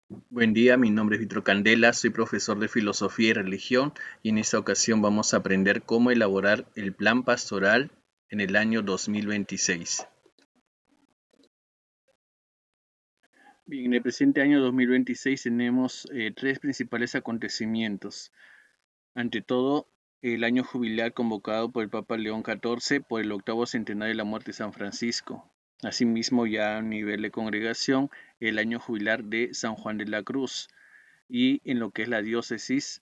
Buen día, mi nombre es Vitro Candela, soy profesor de Filosofía y Religión y en esta ocasión vamos a aprender cómo elaborar el plan pastoral en el año 2026. Bien, en el presente año 2026 tenemos tres principales acontecimientos. Ante todo, el año jubilar convocado por el Papa León XIV por el octavo centenario de la muerte de San Francisco. Asimismo, ya a nivel de congregación, el año jubilar de San Juan de la Cruz y en lo que es la diócesis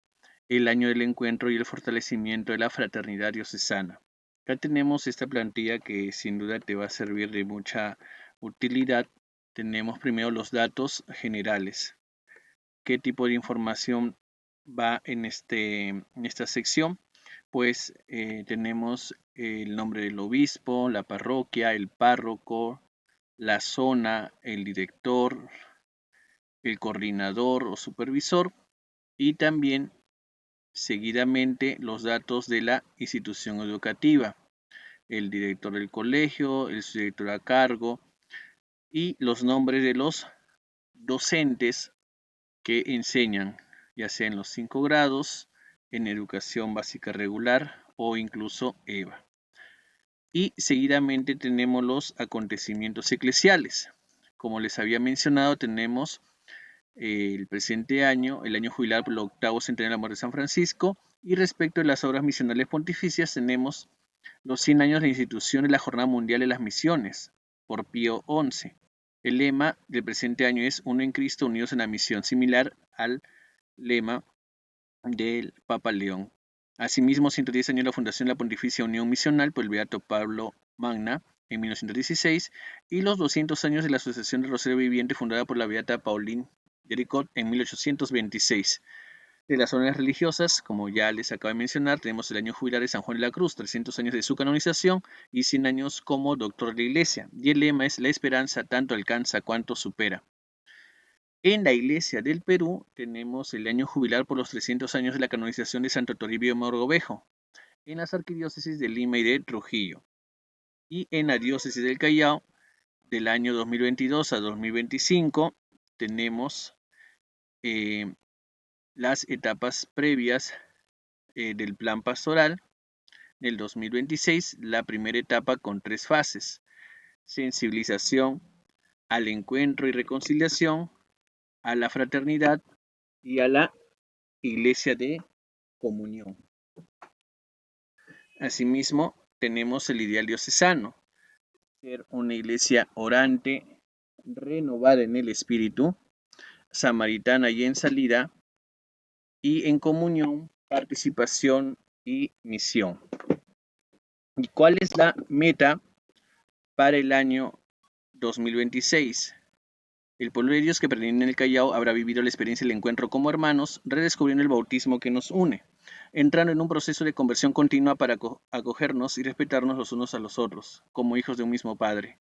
el año del encuentro y el fortalecimiento de la fraternidad diocesana. Acá tenemos esta plantilla que sin duda te va a servir de mucha utilidad. Tenemos primero los datos generales. ¿Qué tipo de información va en esta sección? Pues tenemos el nombre del obispo, la parroquia, el párroco, la zona, el director, el coordinador o supervisor y también seguidamente los datos de la institución educativa, el director del colegio, el subdirector a cargo y los nombres de los docentes que enseñan, ya sea en los 5 grados, en educación básica regular o incluso EVA. Y seguidamente tenemos los acontecimientos eclesiales. Como les había mencionado, tenemos el presente año, el año jubilar por el octavo centenario de la muerte de San Francisco, y respecto de las obras misionales pontificias tenemos los 100 años de la institución de la Jornada Mundial de las Misiones, por Pío XI. El lema del presente año es Uno en Cristo, unidos en la misión, similar al lema del Papa León. Asimismo, 110 años de la fundación de la Pontificia Unión Misional por el Beato Pablo Magna en 1916 y los 200 años de la Asociación de Rosario Viviente fundada por la Beata Pauline Jericot en 1826. De las órdenes religiosas, como ya les acabo de mencionar, tenemos el año jubilar de San Juan de la Cruz, 300 años de su canonización y 100 años como doctor de la Iglesia. Y el lema es: la esperanza tanto alcanza cuanto supera. En la Iglesia del Perú tenemos el año jubilar por los 300 años de la canonización de Santo Toribio Mogrovejo, en las arquidiócesis de Lima y de Trujillo. Y en la diócesis del Callao, del año 2022 a 2025, tenemos las etapas previas del plan pastoral del 2026, la primera etapa con 3 fases: sensibilización al encuentro y reconciliación, a la fraternidad y a la iglesia de comunión. Asimismo, tenemos el ideal diocesano: ser una iglesia orante, renovada en el espíritu, samaritana y en salida, y en comunión, participación y misión. ¿Y cuál es la meta para el año 2026? El pueblo de Dios que peregrina en el Callao habrá vivido la experiencia del encuentro como hermanos, redescubriendo el bautismo que nos une, entrando en un proceso de conversión continua para acogernos y respetarnos los unos a los otros, como hijos de un mismo Padre.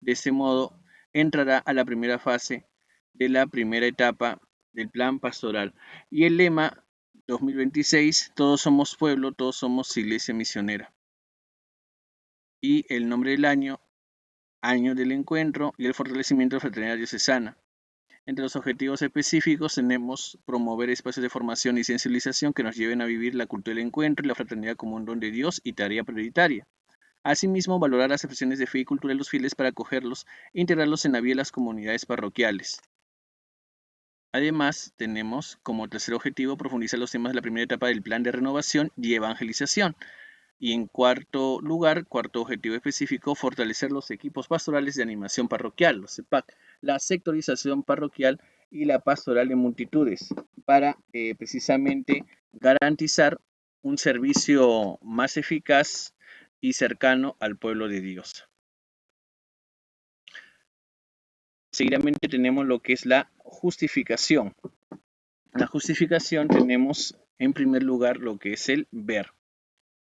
De este modo, entrará a la primera fase de la primera etapa del plan pastoral. Y el lema 2026, todos somos pueblo, todos somos iglesia misionera. Y el nombre del año del encuentro y el fortalecimiento de la fraternidad diocesana. Entre los objetivos específicos tenemos promover espacios de formación y sensibilización que nos lleven a vivir la cultura del encuentro y la fraternidad como un don de Dios y tarea prioritaria. Asimismo, valorar las expresiones de fe y cultura de los fieles para acogerlos e integrarlos en la vida de las comunidades parroquiales. Además, tenemos como tercer objetivo profundizar los temas de la primera etapa del plan de renovación y evangelización. Y en cuarto lugar, cuarto objetivo específico, fortalecer los equipos pastorales de animación parroquial, los CEPAC, la sectorización parroquial y la pastoral de multitudes, para precisamente garantizar un servicio más eficaz y cercano al pueblo de Dios. Seguidamente tenemos lo que es la justificación. La justificación tenemos en primer lugar lo que es el ver.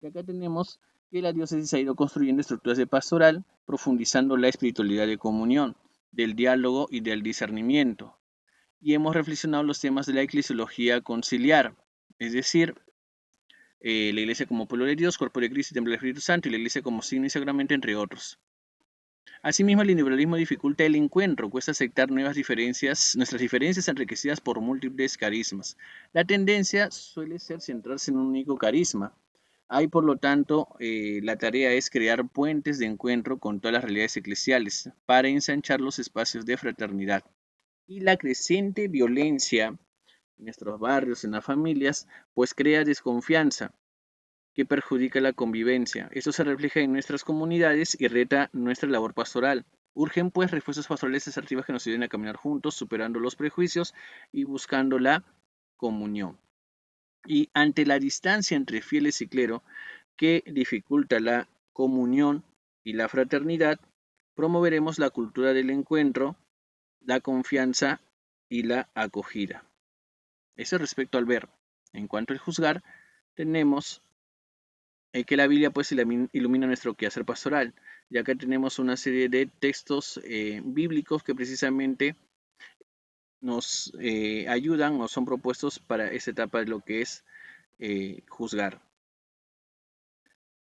Y acá tenemos que la diócesis ha ido construyendo estructuras de pastoral, profundizando la espiritualidad de comunión, del diálogo y del discernimiento. Y hemos reflexionado los temas de la eclesiología conciliar, es decir, la iglesia como pueblo de Dios, cuerpo de Cristo y templo del Espíritu Santo, y la iglesia como signo y sacramento, entre otros. Asimismo, el individualismo dificulta el encuentro, cuesta aceptar nuestras diferencias enriquecidas por múltiples carismas. La tendencia suele ser centrarse en un único carisma. Hay, por lo tanto, la tarea es crear puentes de encuentro con todas las realidades eclesiales para ensanchar los espacios de fraternidad. Y la creciente violencia en nuestros barrios, en las familias, pues crea desconfianza que perjudica la convivencia. Esto se refleja en nuestras comunidades y reta nuestra labor pastoral. Urgen pues refuerzos pastorales asertivos que nos ayuden a caminar juntos, superando los prejuicios y buscando la comunión. Y ante la distancia entre fieles y clero, que dificulta la comunión y la fraternidad, promoveremos la cultura del encuentro, la confianza y la acogida. Eso respecto al ver. En cuanto al juzgar, tenemos que la Biblia pues ilumina nuestro quehacer pastoral, ya que tenemos una serie de textos bíblicos que precisamente nos ayudan o son propuestos para esta etapa de lo que es juzgar.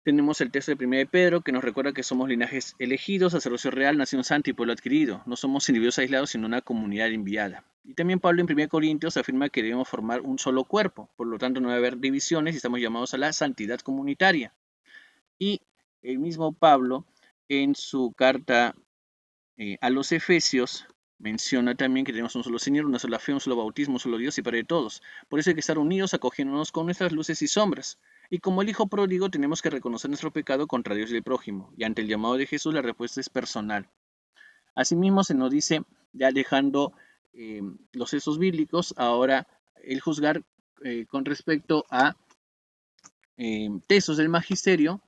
Tenemos el texto de 1 de Pedro que nos recuerda que somos linajes elegidos, sacerdocio real, nación santa y pueblo adquirido. No somos individuos aislados, sino una comunidad enviada. Y también Pablo en 1 Corintios afirma que debemos formar un solo cuerpo, por lo tanto no debe haber divisiones y estamos llamados a la santidad comunitaria. Y el mismo Pablo en su carta a los Efesios menciona también que tenemos un solo Señor, una sola fe, un solo bautismo, un solo Dios y Padre de todos. Por eso hay que estar unidos, acogiéndonos con nuestras luces y sombras. Y como el Hijo pródigo tenemos que reconocer nuestro pecado contra Dios y el prójimo. Y ante el llamado de Jesús la respuesta es personal. Asimismo se nos dice, ya dejando los textos bíblicos, ahora el juzgar con respecto a textos del magisterio,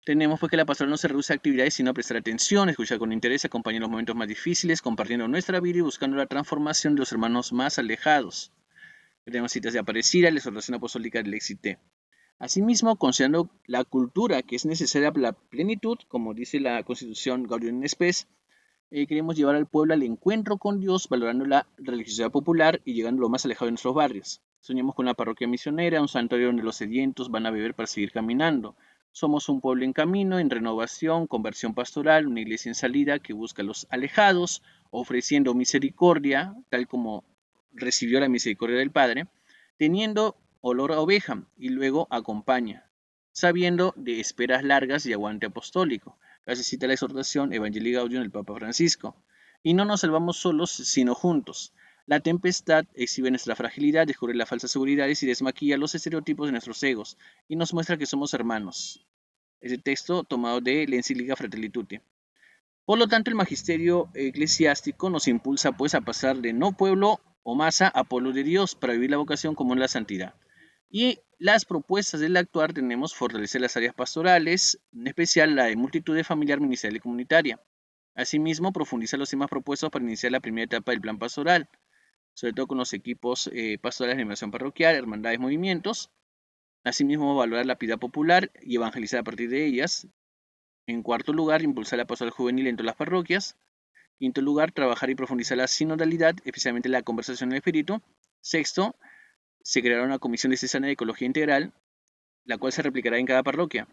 tenemos pues que la pastoral no se reduce a actividades, sino a prestar atención, escuchar con interés, acompañar los momentos más difíciles, compartiendo nuestra vida y buscando la transformación de los hermanos más alejados. Tenemos citas de Aparecida, la exhortación apostólica del Éxite. Asimismo, considerando la cultura que es necesaria para la plenitud, como dice la Constitución Gaudium et Spes, queremos llevar al pueblo al encuentro con Dios, valorando la religiosidad popular y llegando lo más alejado de nuestros barrios. Soñamos con una parroquia misionera, un santuario donde los sedientos van a beber para seguir caminando. Somos un pueblo en camino, en renovación, conversión pastoral, una iglesia en salida que busca a los alejados, ofreciendo misericordia, tal como recibió la misericordia del Padre, teniendo olor a oveja y luego acompaña, sabiendo de esperas largas y aguante apostólico. Casi cita la exhortación Evangelii Gaudium del Papa Francisco. Y no nos salvamos solos, sino juntos. La tempestad exhibe nuestra fragilidad, descubre las falsas seguridades y desmaquilla los estereotipos de nuestros egos y nos muestra que somos hermanos. Ese texto tomado de la encíclica Fratelli Tutti. Por lo tanto, el magisterio eclesiástico nos impulsa pues a pasar de no pueblo o masa a pueblo de Dios para vivir la vocación común en la santidad. Y las propuestas del actuar tenemos fortalecer las áreas pastorales, en especial la de multitud de familiar, ministerial y comunitaria. Asimismo, profundizar los temas propuestos para iniciar la primera etapa del plan pastoral, sobre todo con los equipos pastorales de animación parroquial, hermandades, movimientos. Asimismo, valorar la piedad popular y evangelizar a partir de ellas. En cuarto lugar, impulsar la pastoral juvenil en todas las parroquias. Quinto lugar, trabajar y profundizar la sinodalidad, especialmente la conversación en el espíritu. Sexto, se creará una comisión diocesana de ecología integral, la cual se replicará en cada parroquia,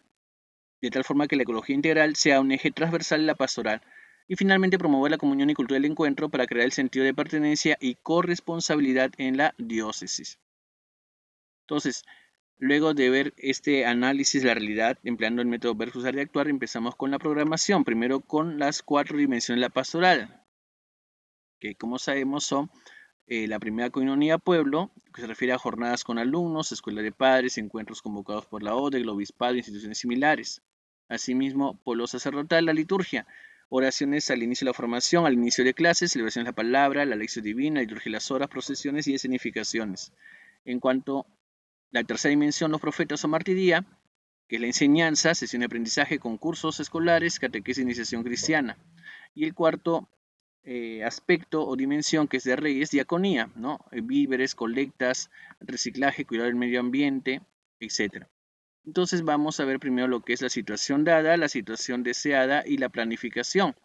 de tal forma que la ecología integral sea un eje transversal en la pastoral. Y finalmente, promover la comunión y cultura del encuentro para crear el sentido de pertenencia y corresponsabilidad en la diócesis. Entonces, luego de ver este análisis de la realidad empleando el método ver, juzgar y actuar, empezamos con la programación, primero con las 4 dimensiones de la pastoral, que como sabemos son la primera coinonía pueblo, que se refiere a jornadas con alumnos, escuela de padres, encuentros convocados por la ODE, el obispado e instituciones similares. Asimismo, pueblo sacerdotal, la liturgia, oraciones al inicio de la formación, al inicio de clases, celebración de la palabra, la lección divina, la liturgia de las horas, procesiones y escenificaciones. En cuanto a la tercera dimensión, los profetas o martiría, que es la enseñanza, sesión de aprendizaje, concursos escolares, catequesis e iniciación cristiana. Y el cuarto aspecto o dimensión que es de Reyes, diaconía, ¿no? Víveres, colectas, reciclaje, cuidado del medio ambiente, etc. Entonces vamos a ver primero lo que es la situación dada, la situación deseada y la planificación,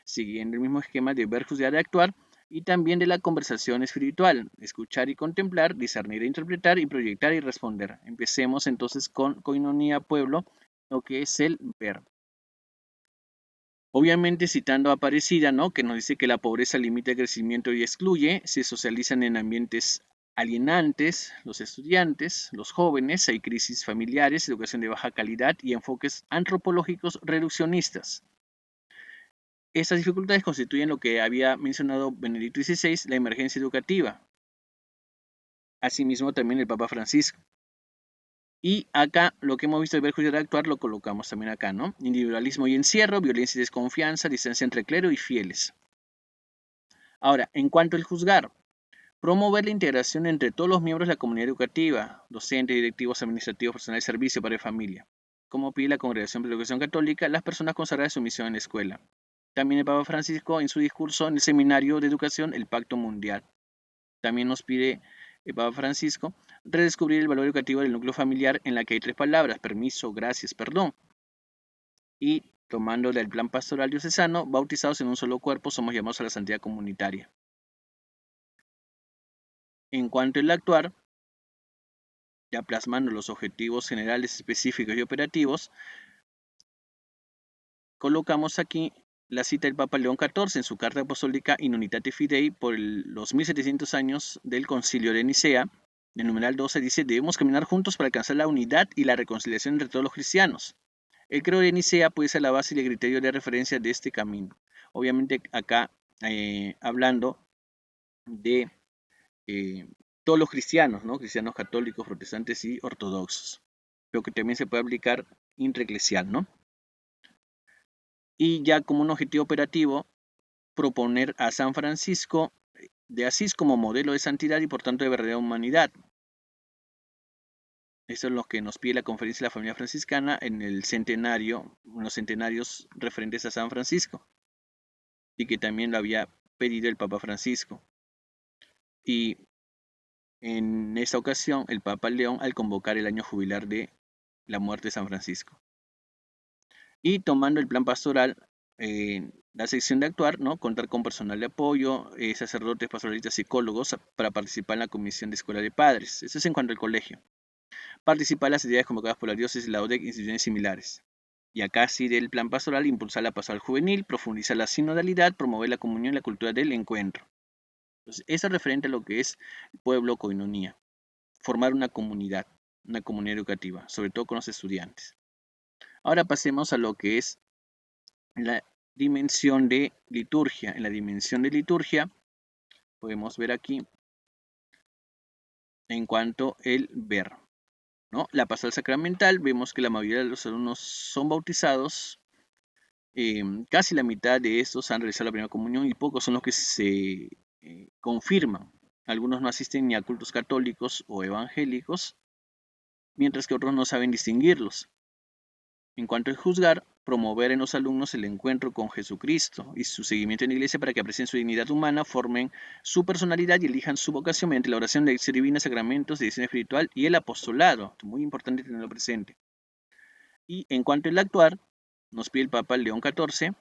siguiendo el mismo esquema de ver, juzgar y actuar, y también de la conversación espiritual, escuchar y contemplar, discernir e interpretar y proyectar y responder. Empecemos entonces con Koinonia Pueblo, lo que es el ver. Obviamente citando a Aparecida, ¿no? Que nos dice que la pobreza limita el crecimiento y excluye, se socializan en ambientes alienantes, los estudiantes, los jóvenes, hay crisis familiares, educación de baja calidad y enfoques antropológicos reduccionistas. Estas dificultades constituyen lo que había mencionado Benedicto XVI, la emergencia educativa. Asimismo, también el Papa Francisco. Y acá lo que hemos visto de ver juzgar actuar lo colocamos también acá, ¿no? Individualismo y encierro, violencia y desconfianza, distancia entre clero y fieles. Ahora, en cuanto al juzgar, promover la integración entre todos los miembros de la comunidad educativa, docentes, directivos, administrativos, personal de servicio, padre de familia. Como pide la Congregación de Educación Católica, las personas consagradas su misión en la escuela. También el Papa Francisco en su discurso en el Seminario de Educación, el Pacto Mundial. También nos pide el Papa Francisco redescubrir el valor educativo del núcleo familiar en la que hay tres palabras, permiso, gracias, perdón. Y tomando del plan pastoral diocesano, bautizados en un solo cuerpo, somos llamados a la santidad comunitaria. En cuanto al actuar, ya plasmando los objetivos generales, específicos y operativos, colocamos aquí la cita del Papa León XIV en su carta apostólica In Unitate Fidei por los 1700 años del Concilio de Nicea. En el numeral 12 dice, debemos caminar juntos para alcanzar la unidad y la reconciliación entre todos los cristianos. El credo de Nicea puede ser la base y el criterio de referencia de este camino. Obviamente acá hablando de todos los cristianos, ¿no? Cristianos católicos, protestantes y ortodoxos, pero que también se puede aplicar intraeclesial, ¿no? Y ya como un objetivo operativo, proponer a San Francisco de Asís como modelo de santidad y por tanto de verdadera humanidad. Eso es lo que nos pide la Conferencia de la Familia Franciscana en el centenario, en los centenarios referentes a San Francisco, y que también lo había pedido el Papa Francisco. Y en esta ocasión, el Papa León al convocar el año jubilar de la muerte de San Francisco. Y tomando el plan pastoral, la sección de actuar, ¿no? Contar con personal de apoyo, sacerdotes, pastoralistas, psicólogos para participar en la comisión de escuela de padres. Eso es en cuanto al colegio. Participar en las actividades convocadas por la diócesis, la ODEC, instituciones similares. Y acá sí del plan pastoral, impulsar la pastoral juvenil, profundizar la sinodalidad, promover la comunión y la cultura del encuentro. Entonces, eso es referente a lo que es el pueblo, coinonía. Formar una comunidad educativa, sobre todo con los estudiantes. Ahora pasemos a lo que es la dimensión de liturgia. En la dimensión de liturgia podemos ver aquí en cuanto el ver, ¿no? La pastoral sacramental, vemos que la mayoría de los alumnos son bautizados, casi la mitad de estos han realizado la primera comunión y pocos son los que se confirman. Algunos no asisten ni a cultos católicos o evangélicos, mientras que otros no saben distinguirlos. En cuanto a juzgar, promover en los alumnos el encuentro con Jesucristo y su seguimiento en la iglesia para que aprecien su dignidad humana, formen su personalidad y elijan su vocación mediante la oración, la lección divina, sacramentos, dirección espiritual y el apostolado. Muy importante tenerlo presente. Y en cuanto al actuar, nos pide el Papa León XIV,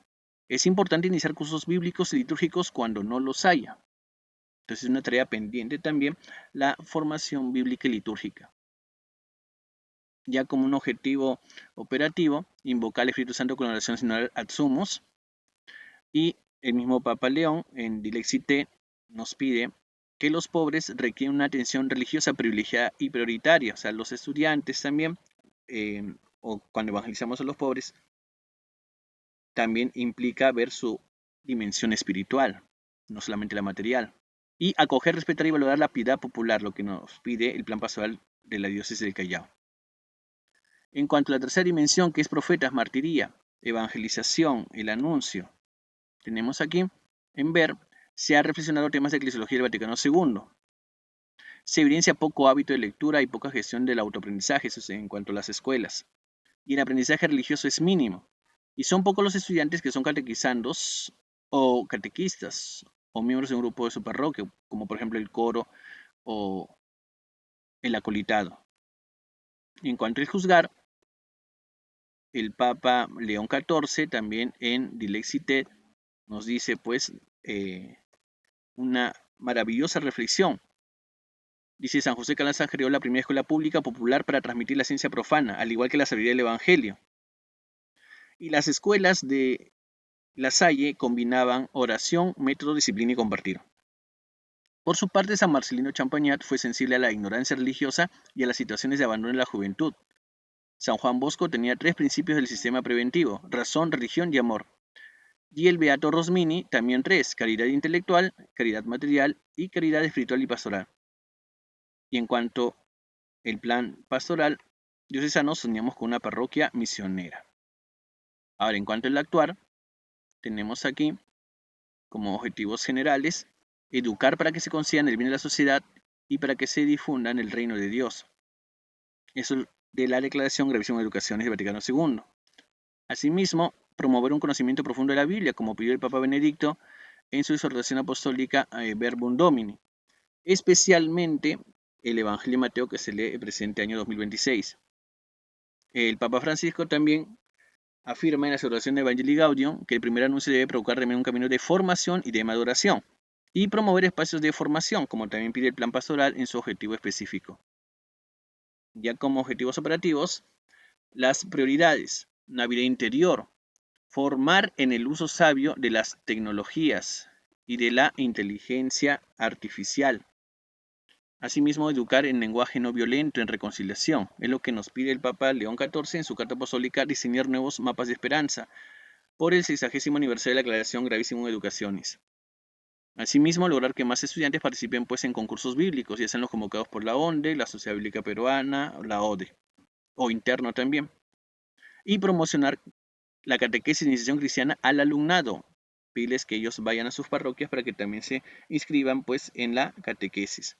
es importante iniciar cursos bíblicos y litúrgicos cuando no los haya. Entonces es una tarea pendiente también la formación bíblica y litúrgica. Ya como un objetivo operativo, invocar al Espíritu Santo con la oración sinodal ad sumos. Y el mismo Papa León en Dilexite nos pide que los pobres requieren una atención religiosa privilegiada y prioritaria. O sea, los estudiantes también, o cuando evangelizamos a los pobres, también implica ver su dimensión espiritual, no solamente la material. Y acoger, respetar y valorar la piedad popular, lo que nos pide el plan pastoral de la diócesis del Callao. En cuanto a la tercera dimensión, que es profetas, martiría, evangelización, el anuncio, tenemos aquí en ver, se ha reflexionado temas de eclesiología del Vaticano II. Se evidencia poco hábito de lectura y poca gestión del autoaprendizaje, eso es en cuanto a las escuelas. Y el aprendizaje religioso es mínimo. Y son pocos los estudiantes que son catequizandos o catequistas o miembros de un grupo de su parroquia, como por ejemplo el coro o el acolitado. Y en cuanto al juzgar, el Papa León XIV también en Dilexite nos dice pues una maravillosa reflexión. Dice San José Calazán creó la primera escuela pública popular para transmitir la ciencia profana, al igual que la sabiduría del Evangelio. Y las escuelas de La Salle combinaban oración, método, disciplina y compartir. Por su parte, San Marcelino Champagnat fue sensible a la ignorancia religiosa y a las situaciones de abandono en la juventud. San Juan Bosco tenía 3 principios del sistema preventivo: razón, religión y amor. Y el Beato Rosmini también 3: caridad intelectual, caridad material y caridad espiritual y pastoral. Y en cuanto al plan pastoral diocesano, soñamos con una parroquia misionera. Ahora, en cuanto al actuar, tenemos aquí como objetivos generales: educar para que se consigan el bien de la sociedad y para que se difundan el reino de Dios. Eso de la Declaración Gravísima de Educaciones del Vaticano II. Asimismo, promover un conocimiento profundo de la Biblia, como pidió el Papa Benedicto en su exhortación apostólica Verbum Domini, especialmente el Evangelio de Mateo, que se lee el presente año 2026. El Papa Francisco también afirma en la exhortación de Evangelii Gaudium que el primer anuncio debe provocar también un camino de formación y de maduración, y promover espacios de formación, como también pide el plan pastoral en su objetivo específico. Ya como objetivos operativos, las prioridades: una vida interior, formar en el uso sabio de las tecnologías y de la inteligencia artificial. Asimismo, educar en lenguaje no violento, en reconciliación. Es lo que nos pide el Papa León XIV en su carta apostólica: diseñar nuevos mapas de esperanza por el 60º aniversario de la Declaración Gravísima de Educaciones. Asimismo, lograr que más estudiantes participen pues en concursos bíblicos, ya sean los convocados por la ONDE, la Sociedad Bíblica Peruana, la ODE, o interno también. Y promocionar la catequesis de iniciación cristiana al alumnado. Piles que ellos vayan a sus parroquias para que también se inscriban pues en la catequesis.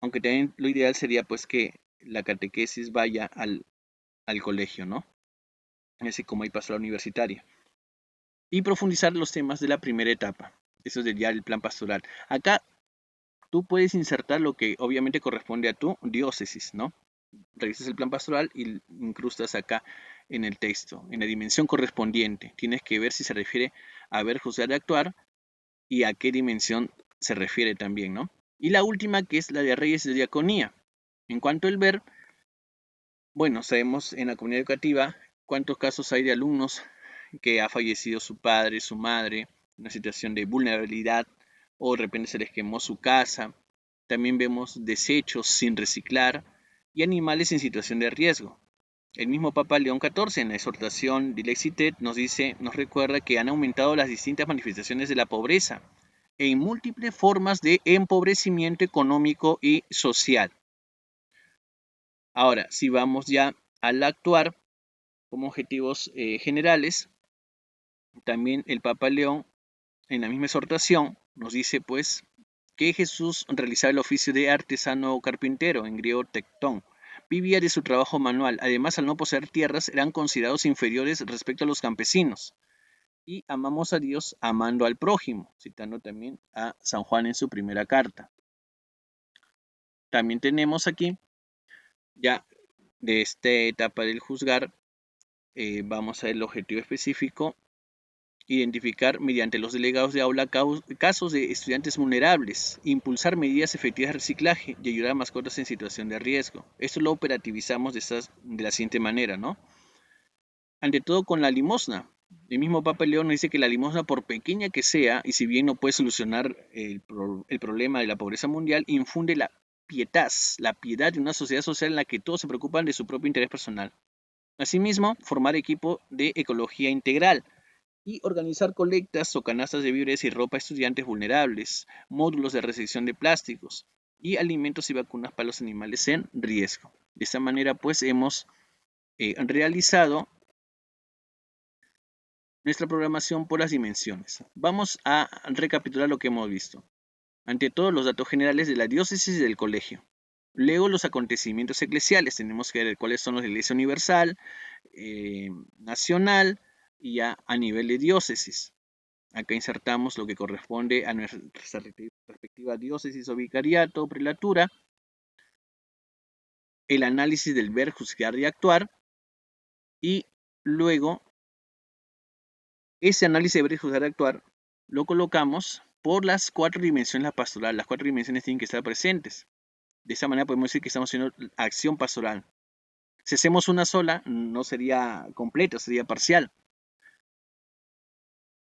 Aunque también lo ideal sería pues que la catequesis vaya al colegio, ¿no? Así como hay pastoral universitaria. Y profundizar los temas de la primera etapa. Eso es ya el plan pastoral. Acá tú puedes insertar lo que obviamente corresponde a tu diócesis, ¿no? Revisas el plan pastoral y incrustas acá en el texto, en la dimensión correspondiente. Tienes que ver si se refiere a ver, juzgar y actuar y a qué dimensión se refiere también, ¿no? Y la última, que es la de reyes de diaconía. En cuanto al ver, bueno, sabemos en la comunidad educativa cuántos casos hay de alumnos que ha fallecido su padre, su madre, una situación de vulnerabilidad, o de repente se les quemó su casa. También vemos desechos sin reciclar y animales en situación de riesgo. El mismo Papa León XIV en la exhortación Dilexit nos recuerda que han aumentado las distintas manifestaciones de la pobreza en múltiples formas de empobrecimiento económico y social. Ahora, si vamos ya al actuar como objetivos generales, también el Papa León en la misma exhortación nos dice pues que Jesús realizaba el oficio de artesano o carpintero, en griego tectón. Vivía de su trabajo manual. Además, al no poseer tierras, eran considerados inferiores respecto a los campesinos. Y amamos a Dios amando al prójimo, citando también a San Juan en su primera carta. También tenemos aquí, ya de esta etapa del juzgar, vamos a ver el objetivo específico: identificar mediante los delegados de aula casos de estudiantes vulnerables, impulsar medidas efectivas de reciclaje y ayudar a mascotas en situación de riesgo. Esto lo operativizamos de la siguiente manera, ¿no? Ante todo con la limosna. El mismo Papa León nos dice que la limosna, por pequeña que sea, y si bien no puede solucionar el problema de la pobreza mundial, infunde la piedad de una sociedad social en la que todos se preocupan de su propio interés personal. Asimismo, formar equipo de ecología integral y organizar colectas o canastas de víveres y ropa a estudiantes vulnerables, módulos de recepción de plásticos y alimentos y vacunas para los animales en riesgo. De esta manera, pues, hemos realizado nuestra programación por las dimensiones. Vamos a recapitular lo que hemos visto. Ante todo, los datos generales de la diócesis y del colegio. Luego, los acontecimientos eclesiales. Tenemos que ver cuáles son los de la Iglesia Universal, nacional y ya a nivel de diócesis. Acá insertamos lo que corresponde a nuestra respectiva diócesis o vicariato o prelatura. El análisis del ver, juzgar y actuar. Y luego, ese análisis de ver, juzgar y actuar lo colocamos por las 4 dimensiones de la pastoral. Las 4 dimensiones tienen que estar presentes. De esa manera podemos decir que estamos haciendo acción pastoral. Si hacemos una sola, no sería completa, sería parcial.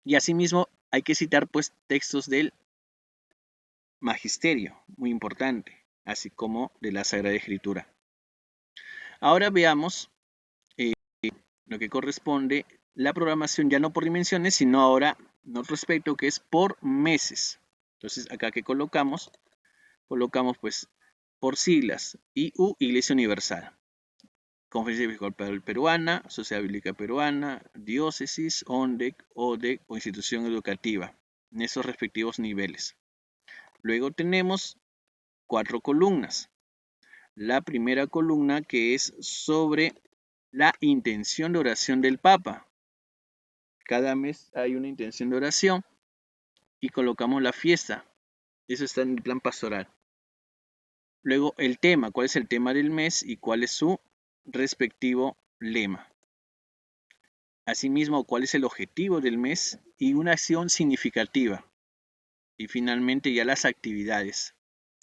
Y asimismo hay que citar pues textos del magisterio, muy importante, así como de la Sagrada Escritura. Ahora veamos lo que corresponde la programación ya no por dimensiones, sino ahora en otro aspecto que es por meses. Entonces acá que colocamos pues por siglas, IU, Iglesia Universal. Conferencia Episcopal Peruana, Sociedad Bíblica Peruana, Diócesis, ONDEC, ODEC o institución educativa, en esos respectivos niveles. Luego tenemos 4 columnas. La primera columna que es sobre la intención de oración del Papa. Cada mes hay una intención de oración y colocamos la fiesta. Eso está en el plan pastoral. Luego el tema, cuál es el tema del mes y cuál es su respectivo lema. Asimismo, cuál es el objetivo del mes y una acción significativa. Y finalmente ya las actividades.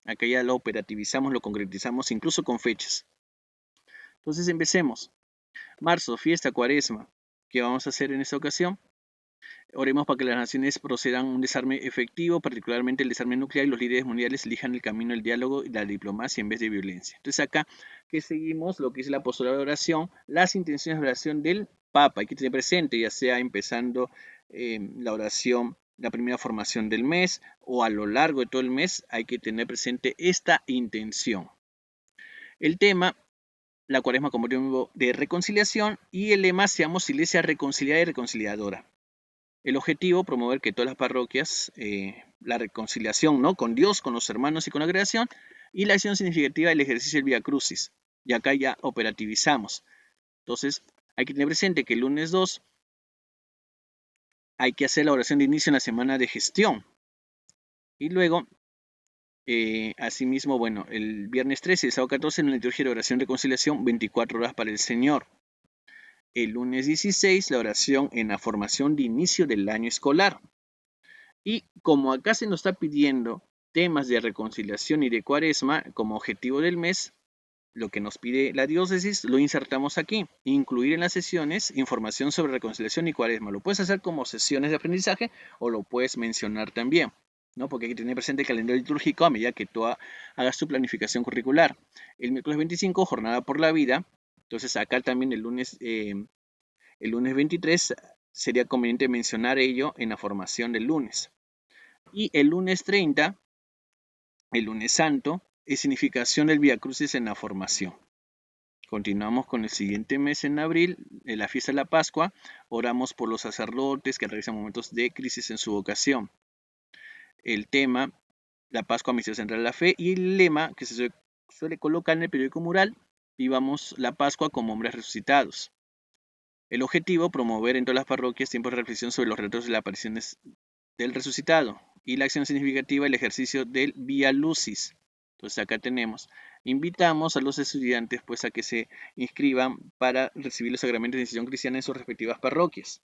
Acá ya lo operativizamos, lo concretizamos incluso con fechas. Entonces empecemos. Marzo, fiesta, cuaresma. ¿Qué vamos a hacer en esta ocasión? Oremos para que las naciones procedan a un desarme efectivo, particularmente el desarme nuclear, y los líderes mundiales elijan el camino del diálogo y la diplomacia en vez de violencia. Entonces acá que seguimos lo que es la apostolado de oración, las intenciones de oración del Papa. Hay que tener presente, ya sea empezando la oración, la primera formación del mes o a lo largo de todo el mes, hay que tener presente esta intención. El tema, la cuaresma como tiempo de reconciliación, y el lema, seamos iglesia reconciliada y reconciliadora. El objetivo, promover que todas las parroquias, la reconciliación, ¿no?, con Dios, con los hermanos y con la creación, y la acción significativa del ejercicio del Vía Crucis. Y acá ya operativizamos. Entonces, hay que tener presente que el lunes 2 hay que hacer la oración de inicio en la semana de gestión. Y luego, asimismo, bueno, el viernes 13 y el sábado 14 en la liturgia de oración de reconciliación, 24 horas para el Señor. El lunes 16, la oración en la formación de inicio del año escolar. Y como acá se nos está pidiendo temas de reconciliación y de cuaresma como objetivo del mes, lo que nos pide la diócesis lo insertamos aquí. Incluir en las sesiones información sobre reconciliación y cuaresma. Lo puedes hacer como sesiones de aprendizaje o lo puedes mencionar también, ¿no? Porque hay que tener presente el calendario litúrgico a medida que tú hagas tu planificación curricular. El miércoles 25, jornada por la vida. Entonces acá también el lunes 23 sería conveniente mencionar ello en la formación del lunes. Y el lunes 30, el lunes santo, es significación del Vía Crucis en la formación. Continuamos con el siguiente mes en abril, en la fiesta de la Pascua. Oramos por los sacerdotes que atraviesan momentos de crisis en su vocación. El tema, la Pascua, misterio central de la fe, y el lema que se suele colocar en el periódico mural, vivamos la Pascua como hombres resucitados. El objetivo, promover en todas las parroquias tiempos de reflexión sobre los relatos de las apariciones del resucitado, y la acción significativa, el ejercicio del Vía Lucis. Entonces acá tenemos, invitamos a los estudiantes pues a que se inscriban para recibir los sacramentos de iniciación cristiana en sus respectivas parroquias.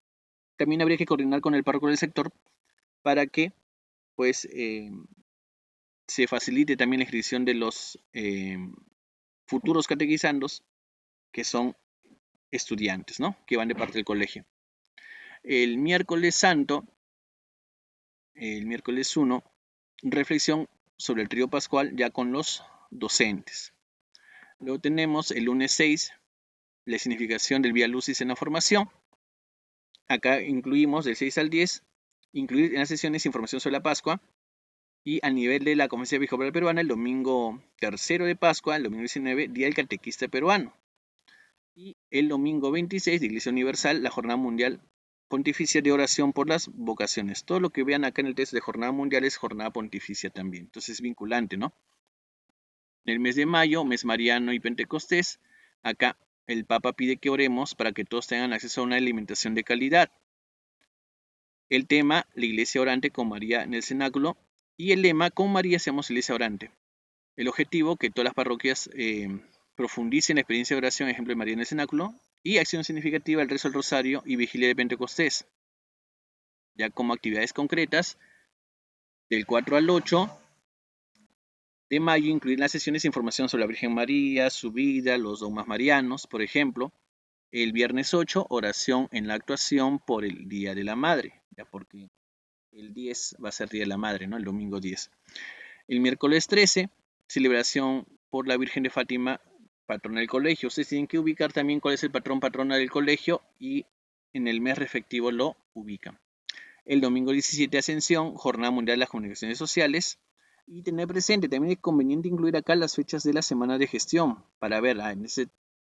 También habría que coordinar con el párroco del sector para que pues se facilite también la inscripción de los futuros catequizandos que son estudiantes, ¿no?, que van de parte del colegio. El miércoles santo, el miércoles 1, reflexión sobre el trío pascual ya con los docentes. Luego tenemos el lunes 6, la significación del Vía Lucis en la formación. Acá incluimos del 6 al 10, incluir en las sesiones información sobre la Pascua. Y a nivel de la Conferencia Episcopal Peruana, el domingo 3 de Pascua, el domingo 19, Día del Catequista Peruano. Y el domingo 26 de Iglesia Universal, la Jornada Mundial Pontificia de Oración por las Vocaciones. Todo lo que vean acá en el texto de Jornada Mundial es Jornada Pontificia también. Entonces es vinculante, ¿no? En el mes de mayo, mes mariano y Pentecostés, acá el Papa pide que oremos para que todos tengan acceso a una alimentación de calidad. El tema, la iglesia orante con María en el cenáculo, y el lema, con María seamos iglesia orante. El objetivo, que todas las parroquias profundicen la experiencia de oración, ejemplo de María en el cenáculo, y acción significativa, el rezo del rosario y vigilia de Pentecostés. Ya como actividades concretas, del 4 al 8 de mayo, incluir las sesiones de información sobre la Virgen María, su vida, los dogmas marianos, por ejemplo. El viernes 8, oración en la actuación por el Día de la Madre, ya porque el 10 va a ser Día de la Madre, ¿no? El domingo 10. El miércoles 13, celebración por la Virgen de Fátima, patrona del colegio. Ustedes tienen que ubicar también cuál es el patrona del colegio y en el mes respectivo lo ubican. El domingo 17, Ascensión, Jornada Mundial de las Comunicaciones Sociales. Y tener presente, también es conveniente incluir acá las fechas de la semana de gestión para ver, en ese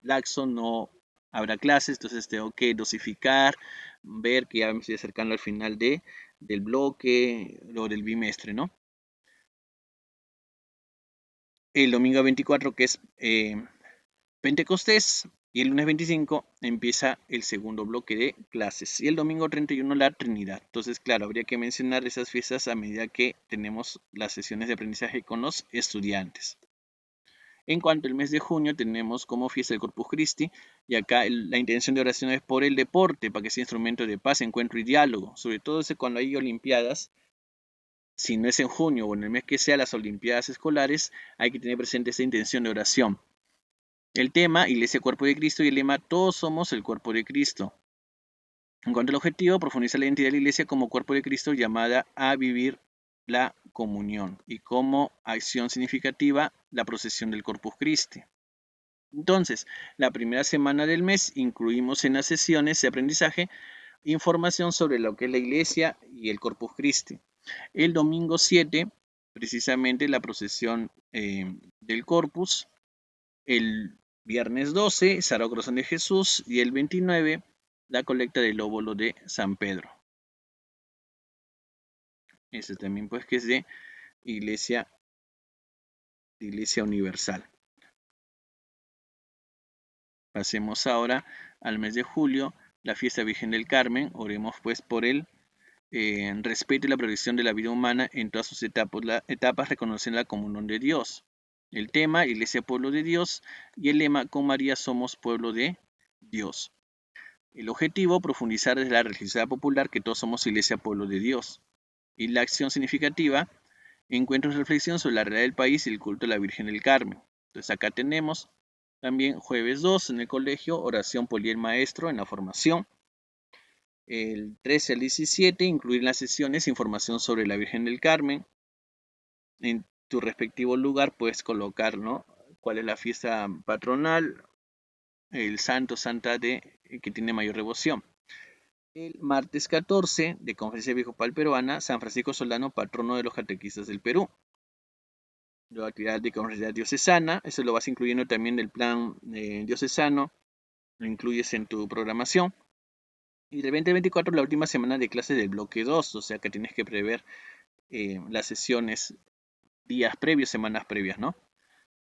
laxo no habrá clases, entonces tengo que dosificar, ver que ya me estoy acercando al final del bloque o del bimestre, ¿no? El domingo 24, que es Pentecostés, y el lunes 25 empieza el segundo bloque de clases. Y el domingo 31 la Trinidad. Entonces, claro, habría que mencionar esas fiestas a medida que tenemos las sesiones de aprendizaje con los estudiantes. En cuanto al mes de junio, tenemos como fiesta el Corpus Christi, y acá la intención de oración es por el deporte, para que sea instrumento de paz, encuentro y diálogo. Sobre todo cuando hay olimpiadas, si no es en junio o en el mes que sea las olimpiadas escolares, hay que tener presente esa intención de oración. El tema, Iglesia Cuerpo de Cristo, y el lema, todos somos el cuerpo de Cristo. En cuanto al objetivo, profundiza la identidad de la Iglesia como cuerpo de Cristo llamada a vivir la comunión y como acción significativa la procesión del Corpus Christi. Entonces, la primera semana del mes incluimos en las sesiones de aprendizaje información sobre lo que es la Iglesia y el Corpus Christi. El domingo 7, precisamente la procesión del Corpus. El viernes 12, Sagrado Corazón de Jesús. Y el 29, la colecta del óvulo de San Pedro. Ese también, pues, que es de Iglesia Universal. Pasemos ahora al mes de julio, la fiesta Virgen del Carmen. Oremos, pues, por el respeto y la protección de la vida humana en todas sus etapas, reconociendo la comunión de Dios. El tema, Iglesia Pueblo de Dios, y el lema, con María somos pueblo de Dios. El objetivo, profundizar desde la religiosidad popular que todos somos Iglesia Pueblo de Dios. Y la acción significativa, encuentros de reflexión sobre la realidad del país y el culto de la Virgen del Carmen. Entonces acá tenemos también jueves 2 en el colegio, oración por el maestro en la formación. El 13 al 17, incluir en las sesiones información sobre la Virgen del Carmen. En tu respectivo lugar puedes colocar, ¿no?, cuál es la fiesta patronal, el santo, santa que tiene mayor devoción. El martes 14, de Conferencia Episcopal Peruana, San Francisco Solano, patrono de los catequistas del Perú. La actividad de conferencia diocesana, eso lo vas incluyendo también del plan diocesano, lo incluyes en tu programación. Y del 2024, la última semana de clases del bloque 2, o sea que tienes que prever las sesiones días previos, semanas previas, ¿no?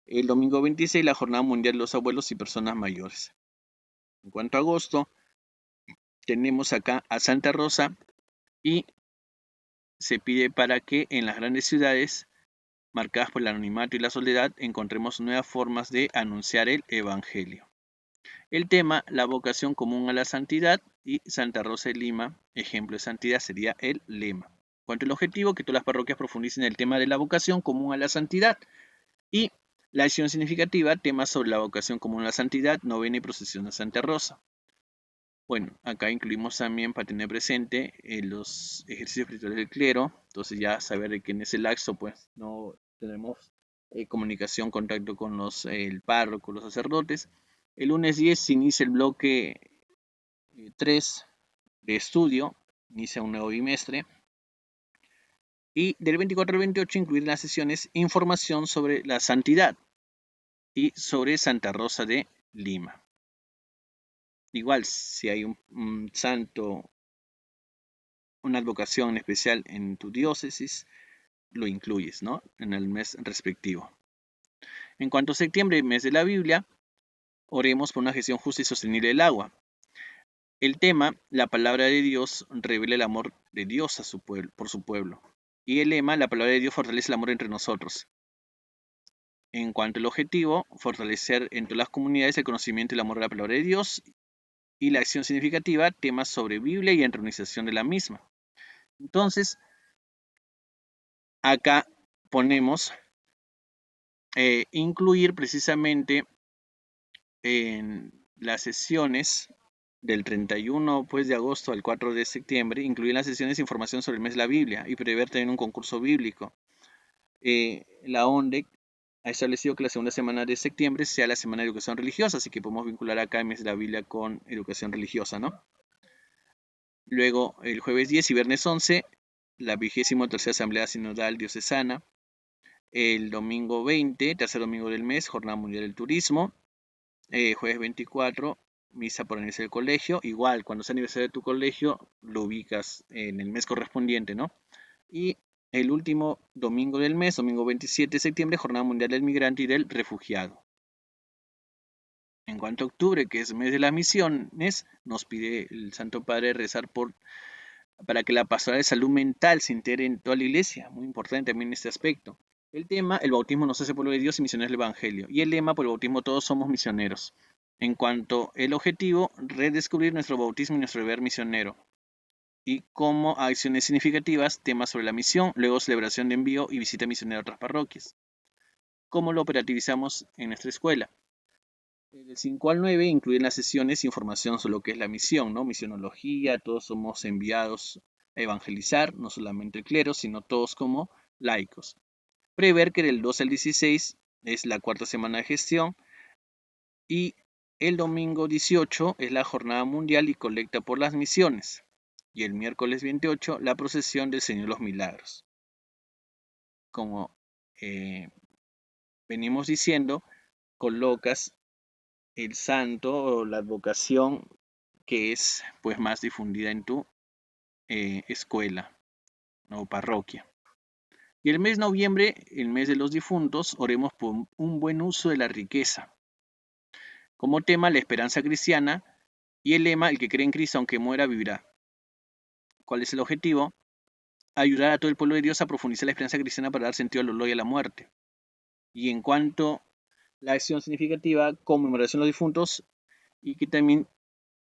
El domingo 26, la Jornada Mundial de los Abuelos y Personas Mayores. En cuanto a agosto, tenemos acá a Santa Rosa y se pide para que en las grandes ciudades, marcadas por el anonimato y la soledad, encontremos nuevas formas de anunciar el Evangelio. El tema, la vocación común a la santidad, y Santa Rosa de Lima, ejemplo de santidad, sería el lema. En cuanto al objetivo, que todas las parroquias profundicen el tema de la vocación común a la santidad. Y la acción significativa, temas sobre la vocación común a la santidad, novena y procesión a Santa Rosa. Bueno, acá incluimos también, para tener presente, los ejercicios espirituales del clero. Entonces ya saber de que en ese laxo pues no tenemos comunicación, contacto con el párroco, los sacerdotes. El lunes 10 se inicia el bloque 3 de estudio, inicia un nuevo bimestre. Y del 24 al 28 incluir en las sesiones información sobre la santidad y sobre Santa Rosa de Lima. Igual, si hay un santo, una advocación especial en tu diócesis, lo incluyes, ¿no?, en el mes respectivo. En cuanto a septiembre, mes de la Biblia, oremos por una gestión justa y sostenible del agua. El tema, la palabra de Dios revela el amor de Dios por su pueblo. Y el lema, la palabra de Dios fortalece el amor entre nosotros. En cuanto al objetivo, fortalecer en todas las comunidades el conocimiento y el amor de la palabra de Dios. Y la acción significativa, temas sobre Biblia y entronización de la misma. Entonces, acá ponemos incluir precisamente en las sesiones del 31 pues, de agosto al 4 de septiembre incluyen las sesiones de información sobre el mes de la Biblia y prever también un concurso bíblico. La ONDEC ha establecido que la segunda semana de septiembre sea la semana de educación religiosa, así que podemos vincular acá el mes de la Biblia con educación religiosa, ¿no? Luego, el jueves 10 y viernes 11, la 23ª Asamblea Sinodal Diocesana. El domingo 20, tercer domingo del mes, Jornada Mundial del Turismo. Jueves 24, misa por aniversario del colegio. Igual, cuando sea aniversario de tu colegio, lo ubicas en el mes correspondiente, ¿no? Y el último domingo del mes, domingo 27 de septiembre, Jornada Mundial del Migrante y del Refugiado. En cuanto a octubre, que es mes de las misiones, nos pide el Santo Padre rezar para que la pastoral de salud mental se integre en toda la iglesia. Muy importante también este aspecto. El tema, el bautismo nos hace pueblo de Dios y misioneros del Evangelio. Y el lema, por el bautismo todos somos misioneros. En cuanto al objetivo, redescubrir nuestro bautismo y nuestro deber misionero. Y como acciones significativas, temas sobre la misión, luego celebración de envío y visita misionera a otras parroquias. ¿Cómo lo operativizamos en nuestra escuela? Del 5 al 9 incluyen las sesiones información sobre lo que es la misión, ¿no? Misionología, todos somos enviados a evangelizar, no solamente el clero, sino todos como laicos. Prever que del 2 al 16 es la cuarta semana de gestión y el domingo 18 es la jornada mundial y colecta por las misiones. Y el miércoles 28 la procesión del Señor de los Milagros. Como venimos diciendo, colocas el santo o la advocación que es pues más difundida en tu escuela o parroquia. Y el mes de noviembre, el mes de los difuntos, oremos por un buen uso de la riqueza. Como tema, la esperanza cristiana y el lema, el que cree en Cristo aunque muera, vivirá. ¿Cuál es el objetivo? Ayudar a todo el pueblo de Dios a profundizar la esperanza cristiana para dar sentido al dolor y a la muerte. Y en cuanto a la acción significativa, conmemoración de los difuntos y que también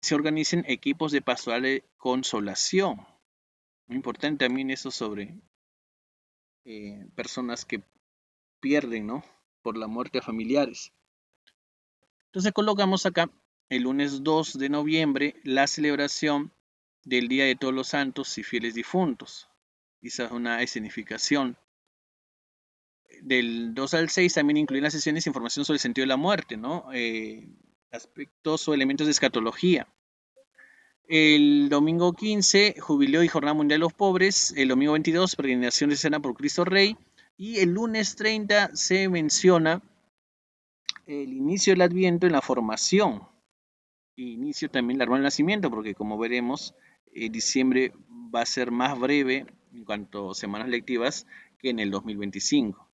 se organicen equipos de pastoral de consolación. Muy importante también eso sobre personas que pierden, ¿no? Por la muerte de familiares. Entonces colocamos acá el lunes 2 de noviembre la celebración del Día de Todos los Santos y Fieles Difuntos. Esa es una escenificación. Del 2 al 6 también incluyen las sesiones de información sobre el sentido de la muerte, ¿no? Aspectos o elementos de escatología. El domingo 15, Jubileo y Jornada Mundial de los Pobres. El domingo 22, Peregrinación de Cena por Cristo Rey. Y el lunes 30 se menciona el inicio del Adviento en la formación. Inicio también la árbol del nacimiento, porque como veremos, diciembre va a ser más breve en cuanto a semanas lectivas que en el 2025.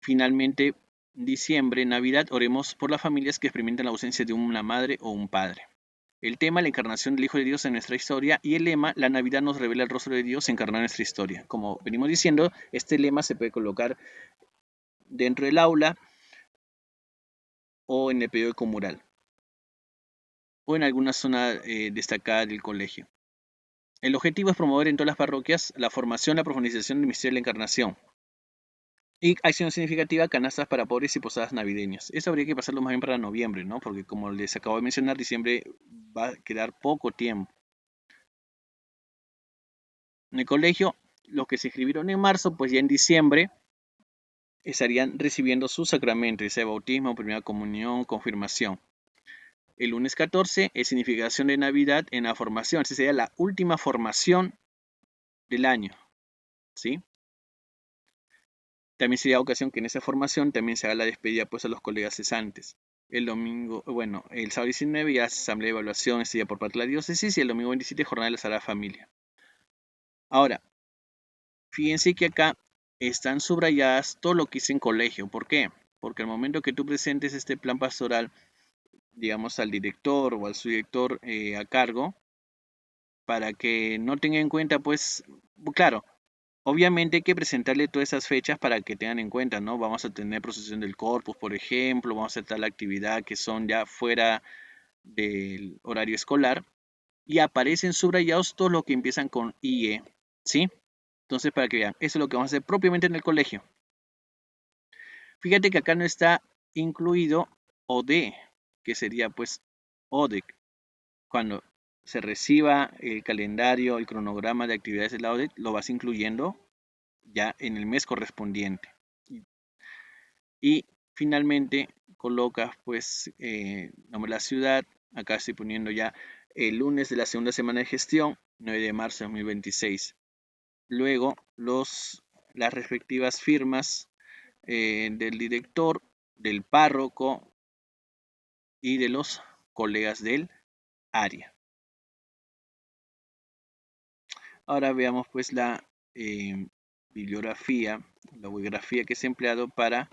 Finalmente, diciembre, Navidad, oremos por las familias que experimentan la ausencia de una madre o un padre. El tema, la encarnación del Hijo de Dios en nuestra historia, y el lema, la Navidad nos revela el rostro de Dios encarnado en nuestra historia. Como venimos diciendo, este lema se puede colocar dentro del aula o en el periódico mural o en alguna zona destacada del colegio. El objetivo es promover en todas las parroquias la formación, la profundización del misterio de la encarnación. Y acción significativa, canastas para pobres y posadas navideñas. Eso habría que pasarlo más bien para noviembre, ¿no? Porque como les acabo de mencionar, diciembre va a quedar poco tiempo. En el colegio, los que se inscribieron en marzo, pues ya en diciembre estarían recibiendo su sacramento, ya sea bautismo, primera comunión, confirmación. El lunes 14 es significación de Navidad en la formación. Esa sería la última formación del año, ¿sí? También sería ocasión que en esa formación también se haga la despedida pues a los colegas cesantes. El domingo, bueno, el sábado 19 ya asamblea de evaluación este día por parte de la diócesis y el domingo 27 jornada de la Sagrada Familia. Ahora, fíjense que acá están subrayadas todo lo que hice en colegio. ¿Por qué? Porque al momento que tú presentes este plan pastoral, digamos al director o al subdirector a cargo, para que no tenga en cuenta, pues, claro, obviamente hay que presentarle todas esas fechas para que tengan en cuenta, ¿no? Vamos a tener procesión del Corpus, por ejemplo, vamos a estar la actividad que son ya fuera del horario escolar y aparecen subrayados todos los que empiezan con IE, ¿sí? Entonces, para que vean, eso es lo que vamos a hacer propiamente en el colegio. Fíjate que acá no está incluido OD, que sería pues ODEC. Cuando se reciba el calendario, el cronograma de actividades de la ODEC, lo vas incluyendo ya en el mes correspondiente. Y finalmente colocas pues nombre de la ciudad. Acá estoy poniendo ya el lunes de la segunda semana de gestión, 9 de marzo de 2026. Luego las respectivas firmas del director, del párroco y de los colegas del área. Ahora veamos pues la bibliografía, la bibliografía que se ha empleado para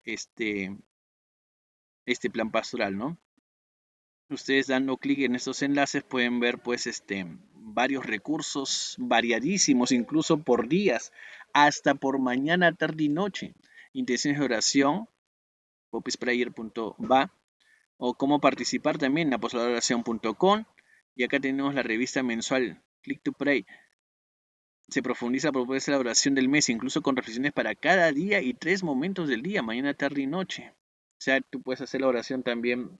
este plan pastoral, ¿no? Ustedes dando clic en estos enlaces pueden ver pues varios recursos variadísimos, incluso por días, hasta por mañana, tarde y noche. Intenciones de oración, popisprayer.va, o cómo participar también en apostoladoración.com. Y acá tenemos la revista mensual Click to Pray. Se profundiza a propósito de la oración del mes, incluso con reflexiones para cada día y 3 momentos del día, mañana, tarde y noche. O sea, tú puedes hacer la oración también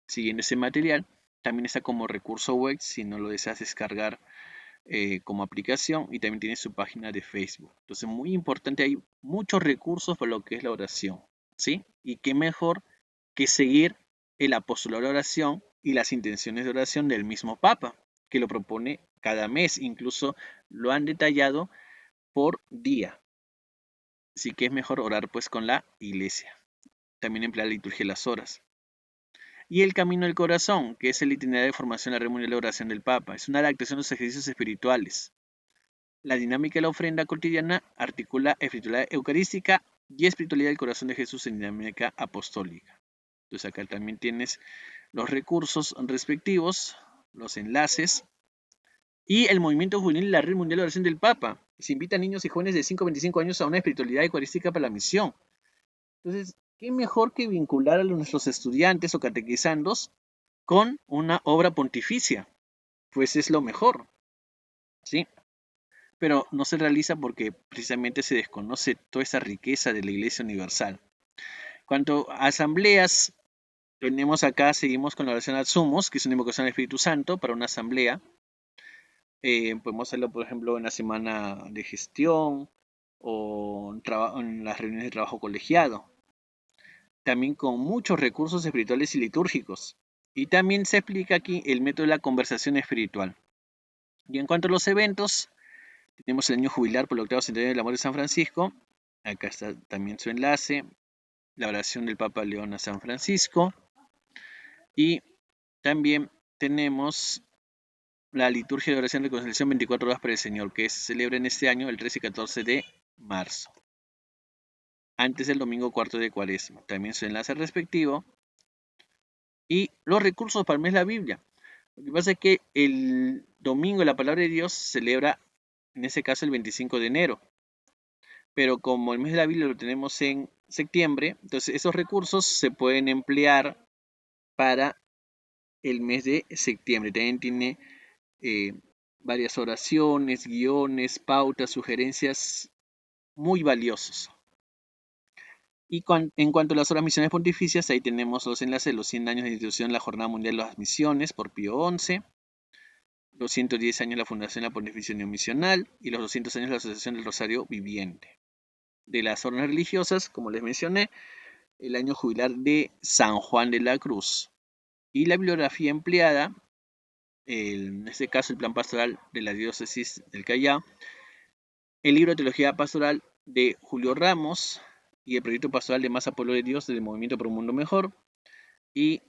siguiendo ese material. También está como recurso web si no lo deseas descargar como aplicación, y también tiene su página de Facebook. Entonces, muy importante, hay muchos recursos para lo que es la oración, ¿sí? Y qué mejor que seguir el apostolado de la oración y las intenciones de oración del mismo Papa, que lo propone cada mes, incluso lo han detallado por día. Así que es mejor orar pues con la iglesia. También emplea la liturgia de las horas. Y el camino del corazón, que es el itinerario de formación de la reunión de la oración del Papa. Es una adaptación de los ejercicios espirituales. La dinámica de la ofrenda cotidiana articula espiritualidad eucarística y espiritualidad del corazón de Jesús en dinámica apostólica. Entonces acá también tienes los recursos respectivos, los enlaces y el movimiento juvenil y la red mundial de oración del Papa. Se invita a niños y jóvenes de 5 a 25 años a una espiritualidad eucarística para la misión. Entonces, ¿qué mejor que vincular a nuestros estudiantes o catequizandos con una obra pontificia? Pues es lo mejor, ¿sí? Pero no se realiza porque precisamente se desconoce toda esa riqueza de la Iglesia Universal. Cuanto a asambleas, tenemos acá, seguimos con la oración ad sumos, que es una invocación al Espíritu Santo para una asamblea. Podemos hacerlo, por ejemplo, en la semana de gestión o en las reuniones de trabajo colegiado. También con muchos recursos espirituales y litúrgicos. Y también se explica aquí el método de la conversación espiritual. Y en cuanto a los eventos, tenemos el año jubilar por el octavo centenario del amor de San Francisco. Acá está también su enlace. La oración del Papa León a San Francisco. Y también tenemos la liturgia de oración de reconciliación 24 horas para el Señor, que se celebra en este año el 13 y 14 de marzo, antes del domingo cuarto de Cuaresma. También su enlace respectivo. Y los recursos para el mes de la Biblia. Lo que pasa es que el domingo de la palabra de Dios se celebra, en ese caso, el 25 de enero. Pero como el mes de la Biblia lo tenemos en septiembre, entonces esos recursos se pueden emplear para el mes de septiembre. También tiene varias oraciones, guiones, pautas, sugerencias muy valiosos. Y en cuanto a las horas misiones pontificias, ahí tenemos los enlaces de los 100 años de institución de la Jornada Mundial de las Misiones por Pío XI, los 110 años de la Fundación de la Pontificia Unión Misional y los 200 años de la Asociación del Rosario Viviente. De las órdenes religiosas, como les mencioné, el año jubilar de San Juan de la Cruz. Y la bibliografía empleada, en este caso el plan pastoral de la diócesis del Callao, el libro de teología pastoral de Julio Ramos y el proyecto pastoral de Masa Pueblo de Dios del Movimiento por un Mundo Mejor, y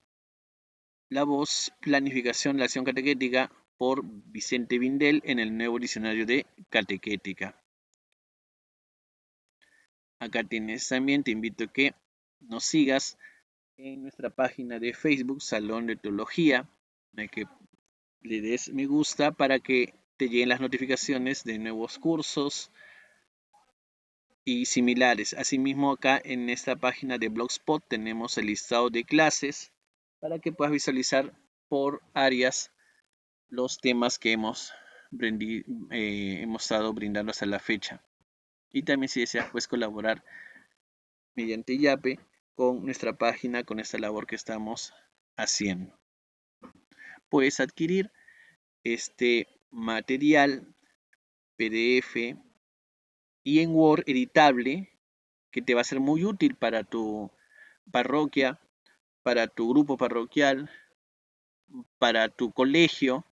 la voz planificación de la acción catequética por Vicente Vindel en el nuevo diccionario de catequética. Acá tienes también, te invito a que nos sigas en nuestra página de Facebook, Salón de Teología, a que le des me gusta para que te lleguen las notificaciones de nuevos cursos y similares. Asimismo, acá en esta página de Blogspot tenemos el listado de clases para que puedas visualizar por áreas los temas que hemos estado brindando hasta la fecha. Y también si deseas pues colaborar mediante Yape, con nuestra página, con esta labor que estamos haciendo. Puedes adquirir este material PDF y en Word editable que te va a ser muy útil para tu parroquia, para tu grupo parroquial, para tu colegio,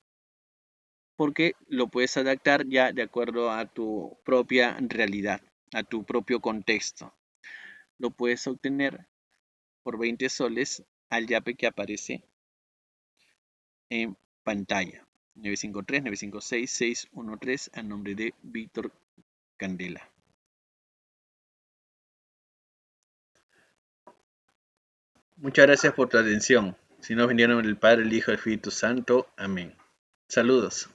porque lo puedes adaptar ya de acuerdo a tu propia realidad, a tu propio contexto. Lo puedes obtener por 20 soles al yape que aparece en pantalla. 953-956-613 a nombre de Víctor Candela. Muchas gracias por tu atención. Si nos vinieron el Padre, el Hijo y el Espíritu Santo. Amén. Saludos.